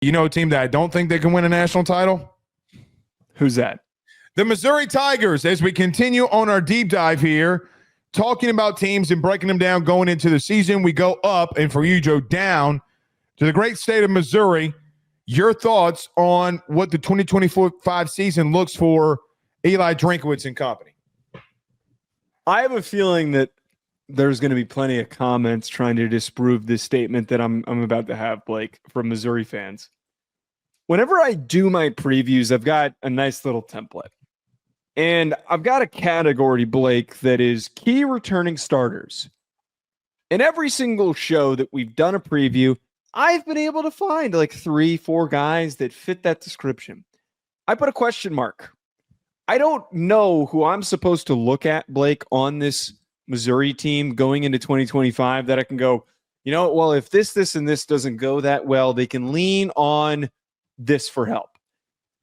You know a team that I don't think they can win a national title? Who's that? The Missouri Tigers, as we continue on our deep dive here, talking about teams and breaking them down going into the season. We go up, and for you, Joe, down to the great state of Missouri. Your thoughts on what the 2024-25 season looks for Eli Drinkwitz and company? I have a feeling that there's going to be plenty of comments trying to disprove this statement that I'm about to have, Blake, from Missouri fans. Whenever I do my previews, I've got a nice little template. And I've got a category, Blake, that is key returning starters. In every single show that we've done a preview, I've been able to find like 3-4 guys that fit that description. I put a question mark. I don't know who I'm supposed to look at, Blake, on this Missouri team going into 2025 that I can go, you know, well, if this, and this doesn't go that well, they can lean on this for help.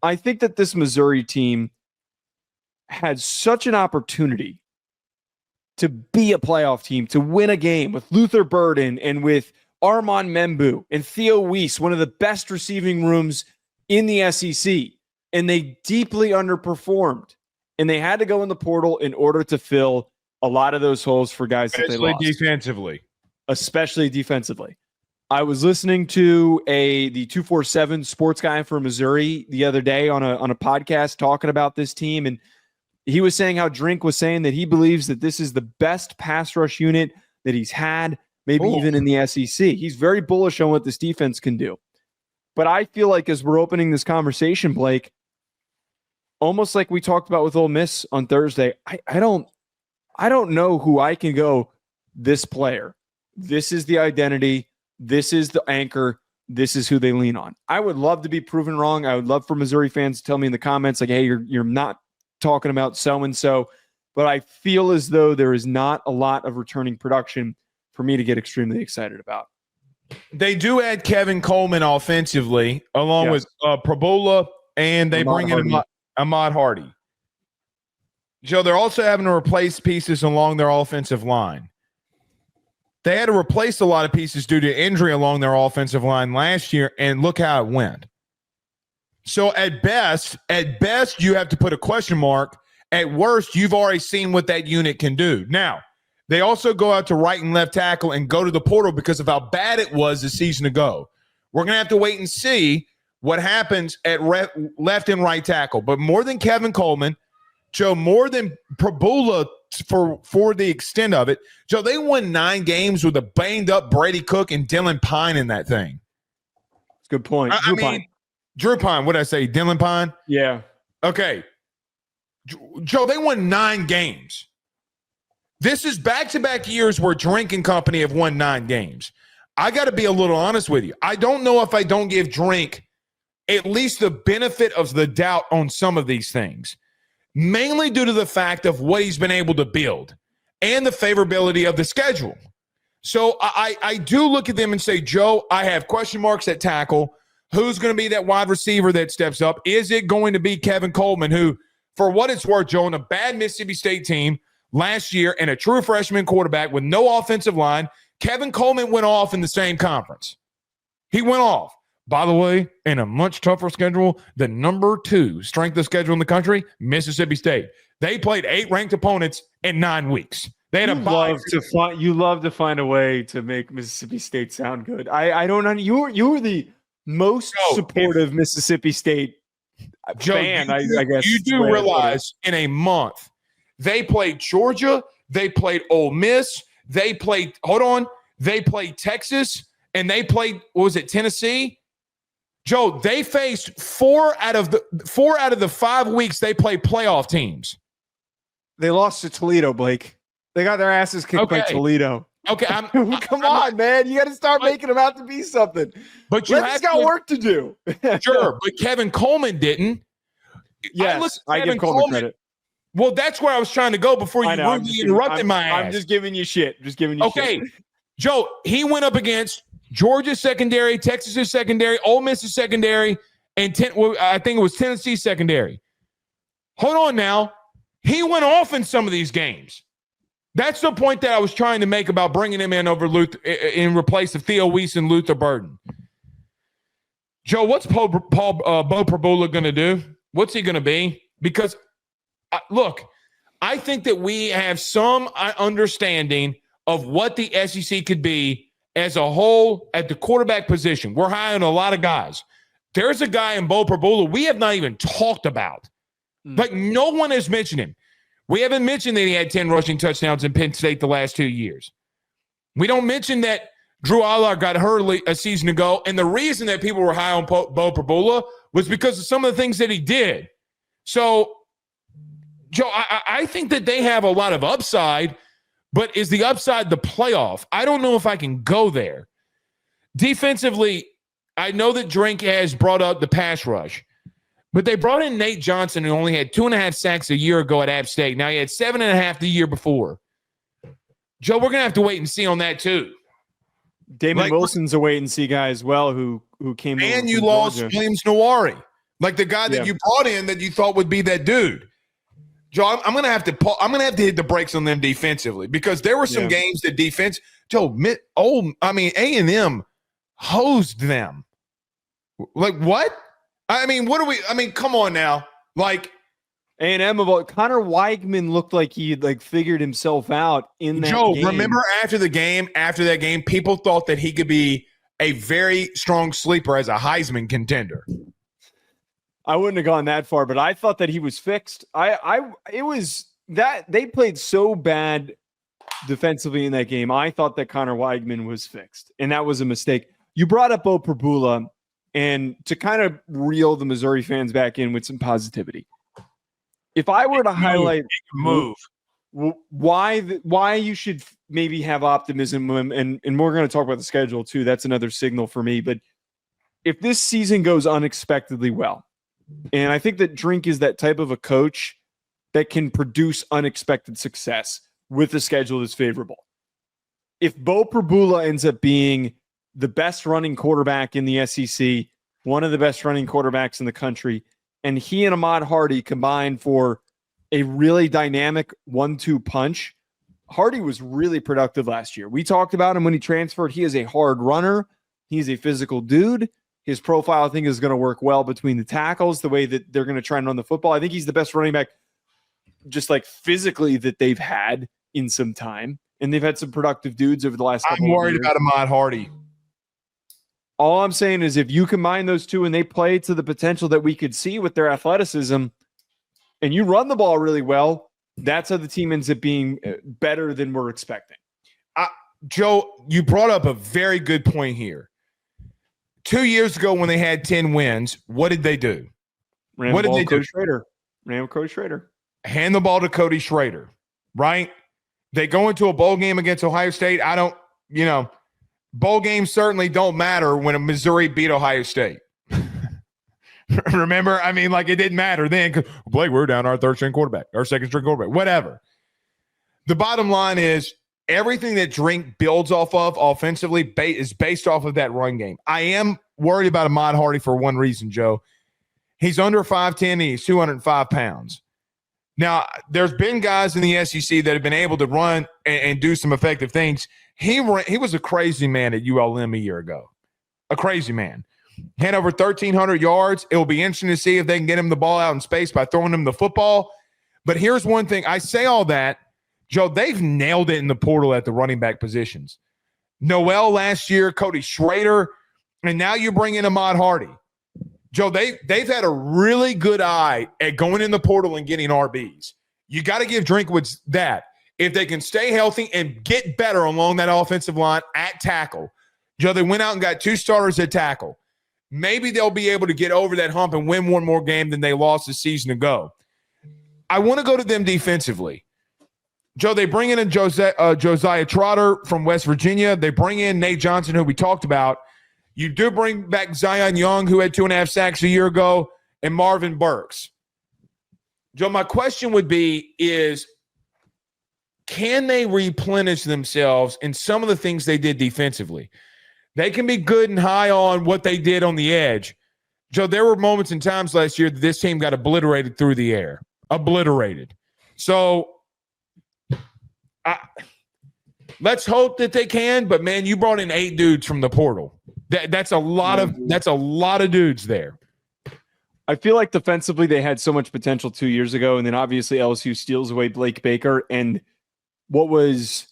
I think that this Missouri team had such an opportunity to be a playoff team, to win a game with Luther Burden and with Armand Membu and Theo Weiss, one of the best receiving rooms in the SEC. And they deeply underperformed. And they had to go in the portal in order to fill a lot of those holes for guys that they lost. Especially defensively. I was listening to the 247 sports guy for Missouri the other day on a podcast talking about this team, and he was saying how Drink was saying that he believes that this is the best pass rush unit that he's had, maybe even in the SEC. He's very bullish on what this defense can do. But I feel like as we're opening this conversation, Blake, almost like we talked about with Ole Miss on Thursday, I don't know who I can go, this player. This is the identity. This is the anchor. This is who they lean on. I would love to be proven wrong. I would love for Missouri fans to tell me in the comments, like, hey, you're not talking about so-and-so. But I feel as though there is not a lot of returning production for me to get extremely excited about. They do add Kevin Coleman offensively, along with Pribula, and they bring in Ahmad Hardy. Joe, they're also having to replace pieces along their offensive line. They had to replace a lot of pieces due to injury along their offensive line last year, and look how it went. So at best, you have to put a question mark. At worst, you've already seen what that unit can do. Now, they also go out to right and left tackle and go to the portal because of how bad it was a season ago. We're going to have to wait and see what happens at left and right tackle. But more than Kevin Coleman, Joe, more than Pribula for the extent of it, Joe, they won 9 games with a banged-up Brady Cook and Dylan Pine in that thing. That's a good point. Drew Pine, what did I say, Dylan Pine? Yeah. Okay. Joe, they won 9 games. This is back-to-back years where Drink and company have won 9 games. I got to be a little honest with you. I don't know if I don't give Drink at least the benefit of the doubt on some of these things, mainly due to the fact of what he's been able to build and the favorability of the schedule. So I do look at them and say, Joe, I have question marks at tackle. Who's going to be that wide receiver that steps up? Is it going to be Kevin Coleman, who, for what it's worth, Joe, on a bad Mississippi State team last year and a true freshman quarterback with no offensive line, Kevin Coleman went off in the same conference. He went off. By the way, in a much tougher schedule, the number 2 strength of schedule in the country, Mississippi State. They played 8 ranked opponents in 9 weeks. They had you love to find a way to make Mississippi State sound good. I don't know. You were the most supportive Mississippi State fan, I guess. You do realize in a month, they played Georgia, they played Ole Miss, they played Texas, and they played, Tennessee? Joe, they faced 4 out of the 5 weeks they played playoff teams. They lost to Toledo, Blake. They got their asses kicked by Toledo. Okay, come on, man. You got to start making them out to be something. But Levy's got work to do. Sure, but Kevin Coleman didn't. Yes, I give Coleman credit. Well, that's where I was trying to go before you rudely interrupted my ass. I'm just giving you shit. Shit. Okay, Joe, he went up against Georgia's secondary, Texas's secondary, Ole Miss's secondary, and I think it was Tennessee's secondary. Hold on now. He went off in some of these games. That's the point that I was trying to make about bringing him in over Luther in replace of Theo Weiss and Luther Burden. Joe, what's Beau Pribula going to do? What's he going to be? Because, look, I think that we have some understanding of what the SEC could be as a whole at the quarterback position. We're high on a lot of guys. There's a guy in Beau Pribula we have not even talked about. Like, no one has mentioned him. We haven't mentioned that he had 10 rushing touchdowns in Penn State the last 2 years. We don't mention that Drew Allard got hurt a season ago, and the reason that people were high on Beau Pribula was because of some of the things that he did. So, Joe, I think that they have a lot of upside, but is the upside the playoff? I don't know if I can go there. Defensively, I know that Drink has brought up the pass rush, but they brought in Nate Johnson, who only had 2.5 sacks a year ago at App State. Now he had 7.5 the year before. Joe, we're going to have to wait and see on that too. Damon Wilson's a wait and see guy as well who came in. And you lost James Nawari, like the guy that you brought in that you thought would be that dude. Joe, I'm gonna have to hit the brakes on them defensively because there were some games that defense, Joe, A&M hosed them. Like what? Come on now. Like A&M of Connor Weigman looked like he figured himself out in that game. Joe, remember after that game, people thought that he could be a very strong sleeper as a Heisman contender. I wouldn't have gone that far, but I thought that he was fixed. It was that they played so bad defensively in that game. I thought that Connor Weigman was fixed, and that was a mistake. You brought up Beau Pribula, and to kind of reel the Missouri fans back in with some positivity. If I were to highlight why you should maybe have optimism, and we're going to talk about the schedule too. That's another signal for me. But if this season goes unexpectedly well, and I think that Drink is that type of a coach that can produce unexpected success with a schedule that's favorable. If Beau Pribula ends up being the best running quarterback in the SEC, one of the best running quarterbacks in the country, and he and Ahmad Hardy combined for a really dynamic 1-2 punch. Hardy was really productive last year. We talked about him when he transferred. He is a hard runner. He's a physical dude. His profile, I think, is going to work well between the tackles, the way that they're going to try and run the football. I think he's the best running back just like physically that they've had in some time. And they've had some productive dudes over the last couple of years. I'm worried about Ahmad Hardy. All I'm saying is if you combine those two and they play to the potential that we could see with their athleticism and you run the ball really well, that's how the team ends up being better than we're expecting. Joe, you brought up a very good point here. 2 years ago when they had 10 wins, what did they do? What did they do? Ran with Cody Schrader. Hand the ball to Cody Schrader, right? They go into a bowl game against Ohio State. Bowl games certainly don't matter when a Missouri beat Ohio State. Remember? It didn't matter then because Blake, we're down our third-string quarterback, our second-string quarterback, whatever. The bottom line is everything that Drink builds off of offensively is based off of that run game. I am worried about Ahmad Hardy for one reason, Joe. He's under 5'10", and he's 205 pounds. Now, there's been guys in the SEC that have been able to run and do some effective things. He was a crazy man at ULM a year ago. A crazy man. Had over 1,300 yards. It will be interesting to see if they can get him the ball out in space by throwing him the football. But here's one thing. I say all that. Joe, they've nailed it in the portal at the running back positions. Noel last year, Cody Schrader, and now you bring in Ahmad Hardy. Joe, they've had a really good eye at going in the portal and getting RBs. You got to give Drinkwitz that. If they can stay healthy and get better along that offensive line at tackle. Joe, they went out and got 2 starters at tackle. Maybe they'll be able to get over that hump and win one more game than they lost a season ago. I want to go to them defensively. Joe, they bring in Josiah Trotter from West Virginia. They bring in Nate Johnson, who we talked about. You do bring back Zion Young, who had 2.5 sacks a year ago, and Marvin Burks. Joe, my question would be is, can they replenish themselves in some of the things they did defensively? They can be good and high on what they did on the edge. Joe, there were moments and times last year that this team got obliterated through the air. Obliterated. So let's hope that they can. But man, you brought in 8 dudes from the portal. That's a lot of dudes there. I feel like defensively they had so much potential 2 years ago, and then obviously LSU steals away Blake Baker, and what was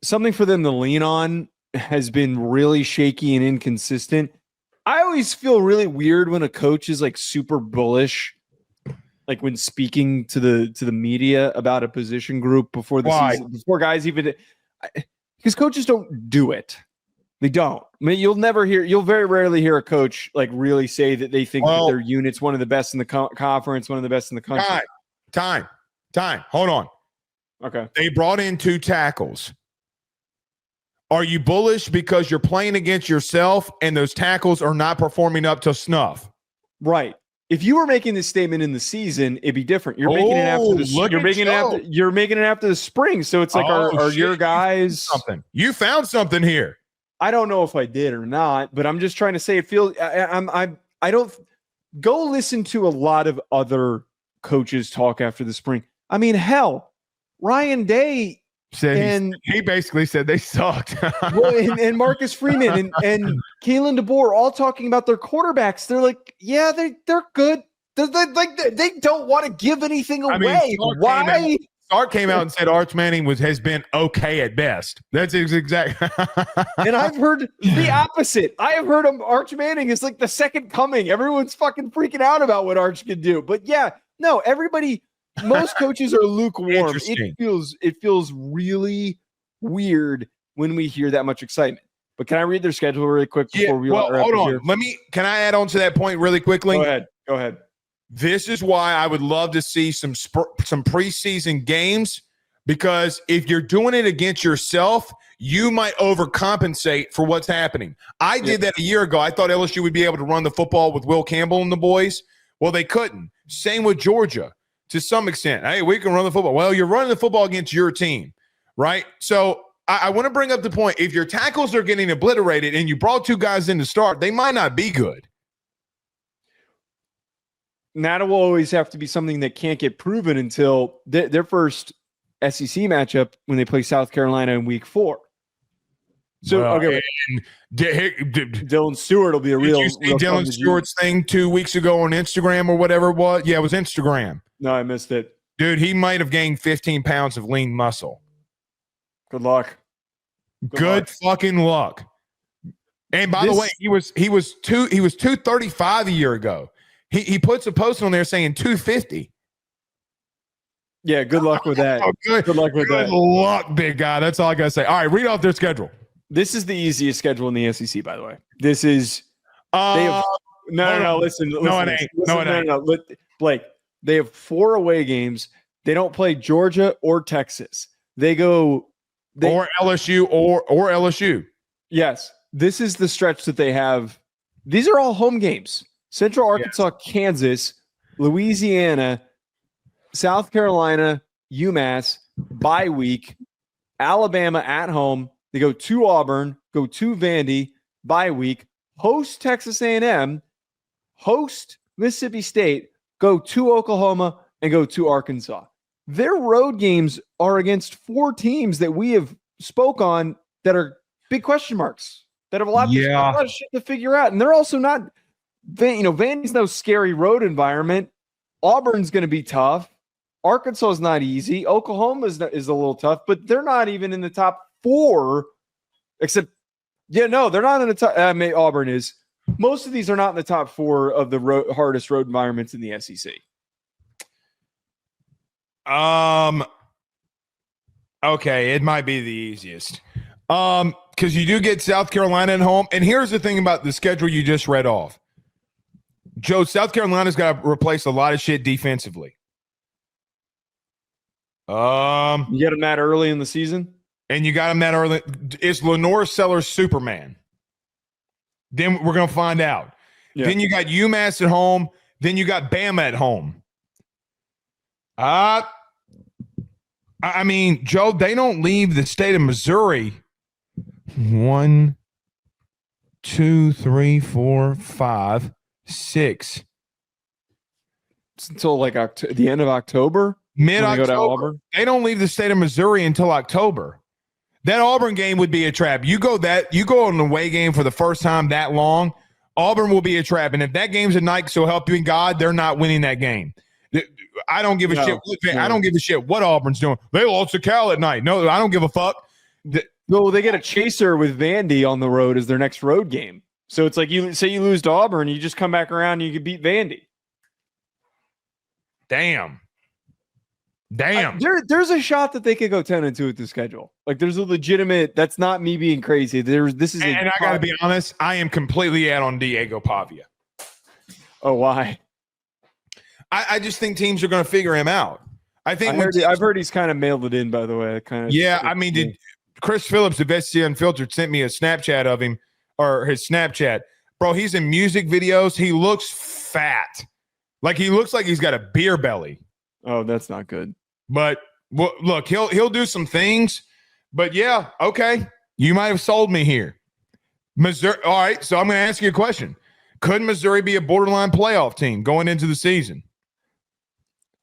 something for them to lean on has been really shaky and inconsistent. I always feel really weird when a coach is like super bullish, like when speaking to the media about a position group before the season, before guys even, because coaches don't do it. They don't. I mean, you'll very rarely hear a coach like really say that they think that their unit's one of the best in the conference, one of the best in the country. Time. Hold on. Okay. They brought in 2 tackles. Are you bullish because you're playing against yourself and those tackles are not performing up to snuff? Right. If you were making this statement in the season, it'd be different. You're making it after the you're making it after the spring. So it's like, are your guys something? You found something here. I don't know if I did or not, but I'm just trying to say it feels. I don't go listen to a lot of other coaches talk after the spring. I mean, hell, Ryan Day said he basically said they sucked. and Marcus Freeman and Kalen DeBoer all talking about their quarterbacks. They're like, yeah, they're good. They don't want to give anything away. Why? Sark came out and said Arch Manning has been okay at best. That's his exact. And I've heard the opposite. I have heard Arch Manning is like the second coming. Everyone's fucking freaking out about what Arch can do. But yeah, no, most coaches are lukewarm. It feels really weird when we hear that much excitement. But can I read their schedule really quick before we hold on. Here? Can I add on to that point really quickly? Go ahead. This is why I would love to see some preseason games, because if you're doing it against yourself, you might overcompensate for what's happening. I did that a year ago. I thought LSU would be able to run the football with Will Campbell and the boys. Well, they couldn't. Same with Georgia to some extent. Hey, we can run the football. Well, you're running the football against your team, right? So I want to bring up the point. If your tackles are getting obliterated and you brought 2 guys in to start, they might not be good. That will always have to be something that can't get proven until their first SEC matchup when they play South Carolina in week 4. So, Dylan Stewart will be a real. Did you see Dylan Stewart's thing 2 weeks ago on Instagram or whatever it was? Yeah, it was Instagram. No, I missed it. Dude, he might have gained 15 pounds of lean muscle. Good luck. Good fucking luck. And by the way, he was 235 a year ago. He puts a post on there saying 250. Yeah, good luck with that. Good luck with that. Good luck, big guy. That's all I got to say. All right, read off their schedule. This is the easiest schedule in the SEC, by the way. This is no. Listen. No, it ain't. No. Blake, they have 4 away games. They don't play Georgia or Texas. Or LSU or LSU. Yes, this is the stretch that they have. These are all home games. Central Arkansas, Kansas, Louisiana, South Carolina, UMass, bye week, Alabama at home. They go to Auburn, go to Vandy, bye week, host Texas A&M, host Mississippi State, go to Oklahoma, and go to Arkansas. Their road games are against 4 teams that we have spoke on that are big question marks, that have a lot of shit to figure out. And they're also not – Vandy's no scary road environment. Auburn's going to be tough. Arkansas is not easy. Oklahoma is a little tough, but they're not even in the top 4. Except, they're not in the top. Auburn is. Most of these are not in the top 4 of the hardest road environments in the SEC. Okay, it might be the easiest. Because you do get South Carolina at home, and here's the thing about the schedule you just read off. Joe, South Carolina's got to replace a lot of shit defensively. You get them that early in the season? And you got them that early. Is Lenore Sellers Superman? Then we're going to find out. Yeah. Then you got UMass at home. Then you got Bama at home. I mean, Joe, they don't leave the state of Missouri. 1, 2, 3, 4, 5, 6. It's until like the end of October? Mid-October. They don't leave the state of Missouri until October. That Auburn game would be a trap. You go on an away game for the first time that long, Auburn will be a trap. And if that game's a night, so help you in God, they're not winning that game. I don't give a shit. I don't give a shit what Auburn's doing. They lost to Cal at night. No, I don't give a fuck. No, they get a chaser with Vandy on the road as their next road game. So it's like you say you lose to Auburn, you just come back around and you can beat Vandy. Damn. There's a shot that they could go 10-2 with the schedule. Like there's a legitimate. That's not me being crazy. And I got to be honest. I am completely out on Diego Pavia. Oh, why? I just think teams are going to figure him out. I've heard he's kind of mailed it in. By the way, did Chris Phillips of SC Unfiltered sent me a Snapchat of him or his Snapchat, bro? He's in music videos. He looks fat, like he looks like he's got a beer belly. Oh, that's not good. But look, he'll do some things. But yeah, okay, you might have sold me here, Missouri. All right, so I'm going to ask you a question: could Missouri be a borderline playoff team going into the season?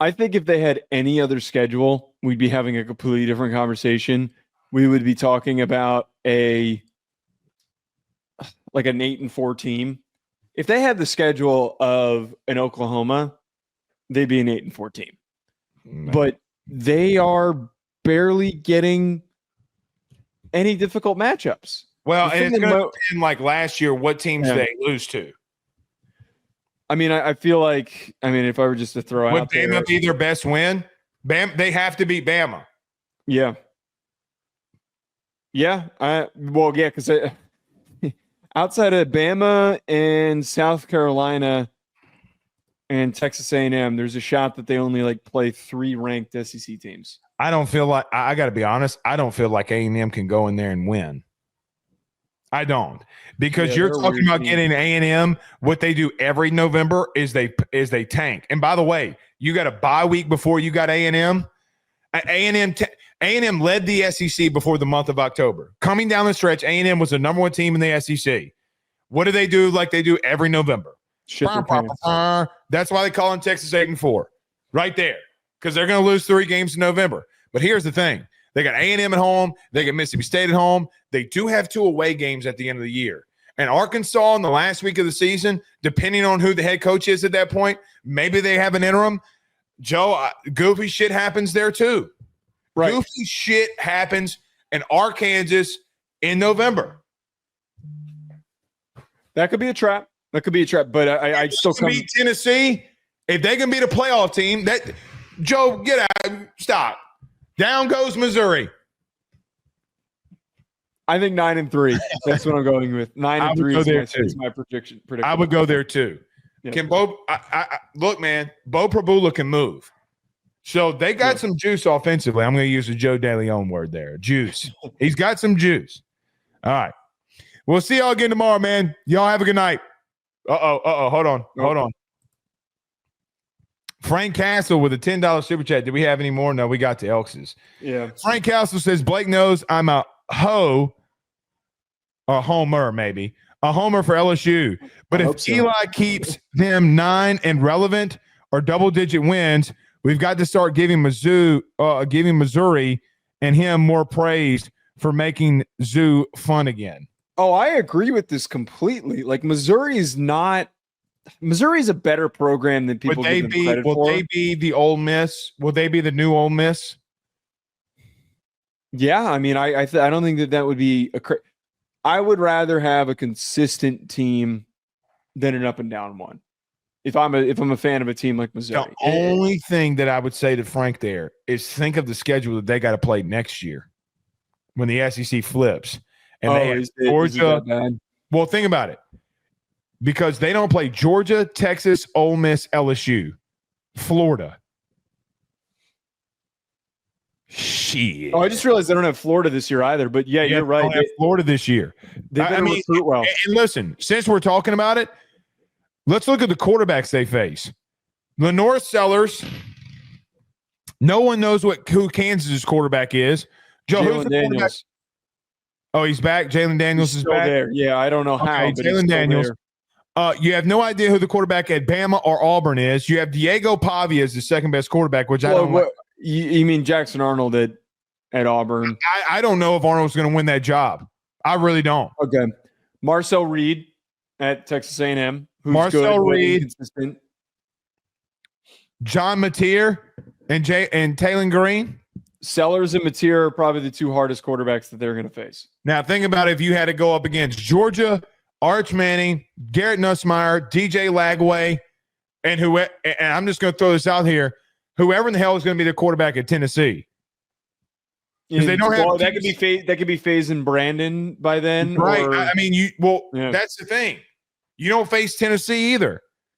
I think if they had any other schedule, we'd be having a completely different conversation. We would be talking about an 8-4 team. If they had the schedule of an Oklahoma, they'd be an 8-4 team. But they are barely getting any difficult matchups. Well, and it's going to depend, like last year, what teams they lose to. I mean, I feel like, if I were just to throw out there. Would Bama be their best win? They have to beat Bama. Yeah. Yeah. Because outside of Bama and South Carolina and Texas A&M, there's a shot that they only play 3 ranked SEC teams. I don't feel like, I got to be honest, I don't feel like A&M can go in there and win. I don't, because you're talking about getting A&M. What they do every November is they tank. And by the way, you got a bye week before you got A&M. A&M led the SEC before the month of October. Coming down the stretch, A&M was the number 1 team in the SEC. What do they do like they do every November? That's why they call them Texas 8-4 right there, because they're going to lose 3 games in November. But here's the thing. They got A&M at home. They got Mississippi State at home. They do have 2 away games at the end of the year. And Arkansas in the last week of the season, depending on who the head coach is at that point, maybe they have an interim. Joe, goofy shit happens there too. Right. Goofy shit happens in Arkansas in November. That could be a trap. But I still beat Tennessee. If they can beat a playoff team, Joe, get out. Stop. Down goes Missouri. I think 9-3. That's what I'm going with. 9-3 is my prediction. I would go there too. Yeah. Can Beau? Look, man. Beau Pribula can move. So they got some juice offensively. I'm going to use a Joe DeLeone word there. Juice. He's got some juice. All right. We'll see y'all again tomorrow, man. Y'all have a good night. Hold on. Frank Castle with a $10 super chat. Did we have any more? No, we got to Elks's. Yeah. Frank Castle says Blake knows I'm a hoe, or homer maybe, a homer for LSU. But if Eli keeps them 9 and relevant or double-digit wins, we've got to start giving Missouri and him more praise for making Zoo fun again. Oh, I agree with this completely. Missouri's a better program than people give them credit for. Will they be the Ole Miss? Will they be the new Ole Miss? Yeah, I don't think that would be I would rather have a consistent team than an up and down one. If I'm a fan of a team like Missouri. The only thing that I would say to Frank there is think of the schedule that they got to play next year when the SEC flips. And they have Georgia. Well, think about it. Because they don't play Georgia, Texas, Ole Miss, LSU, Florida. Shit. Oh, I just realized they don't have Florida this year either. But yeah, you're right. They don't have Florida this year. Recruit well. And listen, since we're talking about it, let's look at the quarterbacks they face. Lenore Sellers. No one knows who Kansas's quarterback is. Joe, who's the quarterback? Oh, he's back. Jalen Daniels is back. There. Yeah, I don't know how. But Jalen Daniels. You have no idea who the quarterback at Bama or Auburn is. You have Diego Pavia as the second best quarterback, which I don't know. You mean Jackson Arnold at at Auburn. I don't know if Arnold's going to win that job. I really don't. Okay. Marcel Reed at Texas A&M. Who's Marcel good, Reed. Consistent. John Mateer and Taylon Green. Sellers and Mateer are probably the two hardest quarterbacks that they're going to face. Now, think about if you had to go up against Georgia, Arch Manning, Garrett Nussmeier, DJ Lagway, and I'm just going to throw this out here, whoever in the hell is going to be the quarterback at Tennessee. Because they don't have that could be FaZe and Brandon by then. Right. Or, I mean, that's the thing. You don't face Tennessee either.